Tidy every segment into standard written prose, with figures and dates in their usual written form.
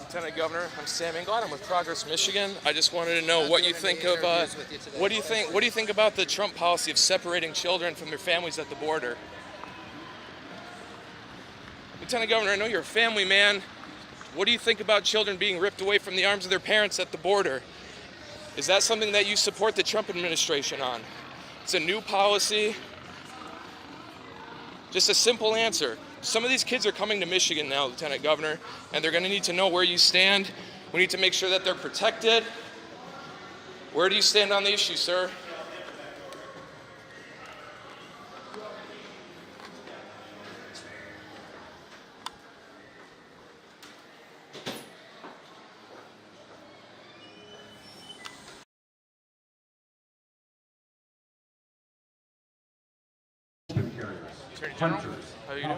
Lieutenant Governor, I'm Sam Inglot. I'm with Progress Michigan. I just wanted to know what you think of what do you think about the Trump policy of separating children from their families at the border? Lieutenant Governor, I know you're a family man. What do you think about children being ripped away from the arms of their parents at the border? Is that something that you support the Trump administration on? It's a new policy. Just a simple answer. Some of these kids are coming to Michigan now, Lieutenant Governor, and they're going to need to know where you stand. We need to make sure that they're protected. Where do you stand on the issue, sir? Attorney General, how are you doing?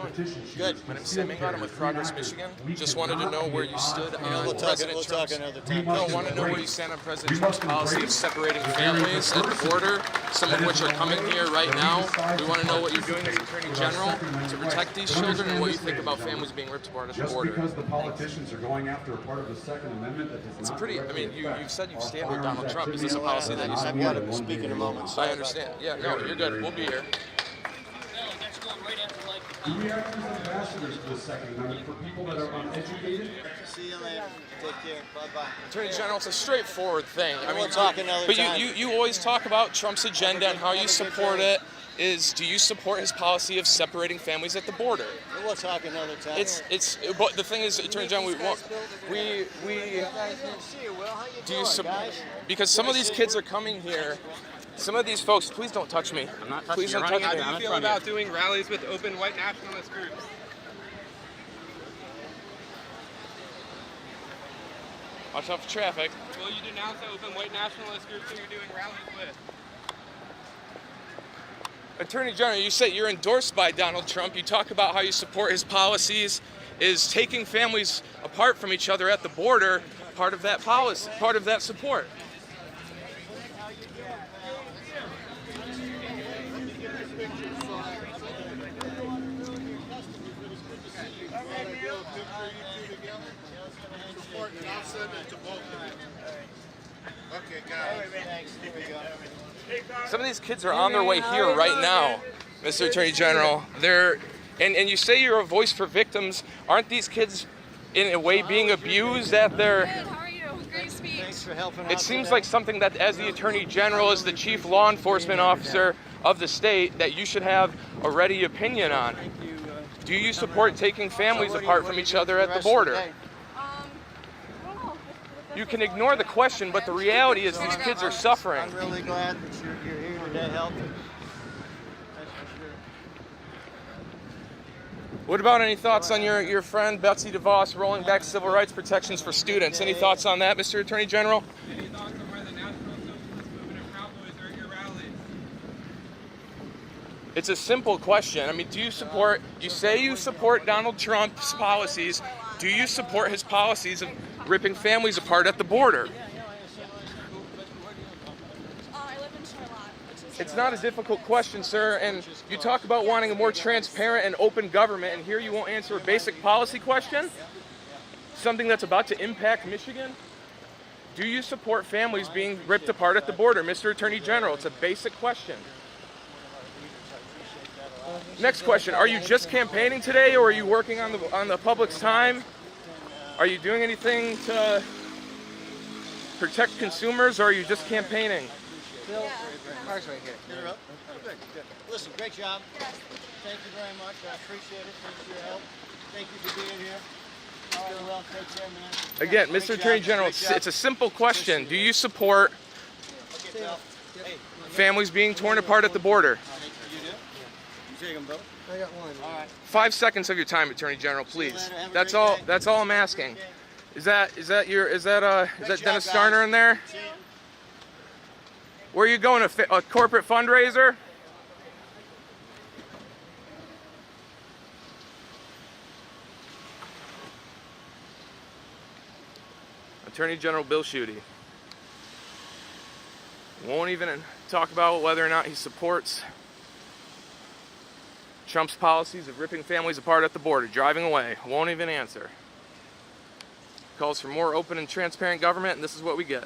Good. My name is Sam Inglot. I'm with Progress Michigan. Just wanted to know where you stood on President Trump's... No, I want to know where you stand on President Trump's policy of separating families at the border, some of which are coming here right now. We want to know what you're doing as Attorney General to protect these children and what you think about families being ripped apart at the border. Just because the politicians are going after a part of the Second Amendment that does not... It's pretty... I mean, you've said you stand with Donald Trump. Is this a policy that you support? I've got to speak in a moment. I understand. Yeah, no, you're good. We'll be here. Do we act as ambassadors to the Second Amendment for people that are uneducated? See you later. Take care. Bye-bye. Attorney General, it's a straightforward thing. We'll talk another time. But you always talk about Trump's agenda and how you support it. Do you support his policy of separating families at the border? We'll talk another time. But the thing is, Attorney General, do you support? Because some of these kids are coming here. Some of these folks, please don't touch me. I'm not touching you. How do you feel about doing rallies with open white nationalist groups? Watch out for traffic. Will you denounce the open white nationalist groups that you're doing rallies with? Attorney General, you say you're endorsed by Donald Trump. You talk about how you support his policies. Is taking families apart from each other at the border part of that policy, part of that support? Some of these kids are on their way here right now, Mr. Attorney General. And you say you're a voice for victims. Aren't these kids, in a way, being abused at their... How are you? Great speech. Thanks for helping out. It seems like something that, as the Attorney General, as the chief law enforcement officer of the state, that you should have a ready opinion on. Do you support taking families apart from each other at the border? I don't know. You can ignore the question, but the reality is these kids are suffering. I'm really glad that you're here to help. That's for sure. What about any thoughts on your friend Betsy DeVos rolling back civil rights protections for students? Any thoughts on that, Mr. Attorney General? Any thoughts on where the National Socialist Movement of Cowboys are at your rallies? It's a simple question. I mean, you say you support Donald Trump's policies. Do you support his policies of ripping families apart at the border? I live in Charlotte, which is... It's not a difficult question, sir, and you talk about wanting a more transparent and open government, and here you won't answer a basic policy question? Something that's about to impact Michigan? Do you support families being ripped apart at the border, Mr. Attorney General? It's a basic question. Next question, are you just campaigning today, or are you working on the public's time? Are you doing anything to protect consumers, or are you just campaigning? Phil, Mark's right here. Get her up. Oh, good, good. Listen, great job. Yes. Thank you very much. I appreciate it. Thanks for your help. Thank you for being here. Doing well. Take care, man. Again, Great Mr. job. Attorney General, Great job. it's a simple question. Do you support Okay, Phil. Hey, families being torn apart at the border? you do? You take them both? I got one. All right. 5 seconds of your time, Attorney General, please. later. Have a That's great all. day. That's all I'm asking. Okay. Is that Great Dennis job, Starner guys. in there? See you. Where are you going? A corporate fundraiser? Attorney General Bill Schuette won't even talk about whether or not he supports Trump's policies of ripping families apart at the border, driving away. Won't even answer. calls for more open and transparent government, and this is what we get.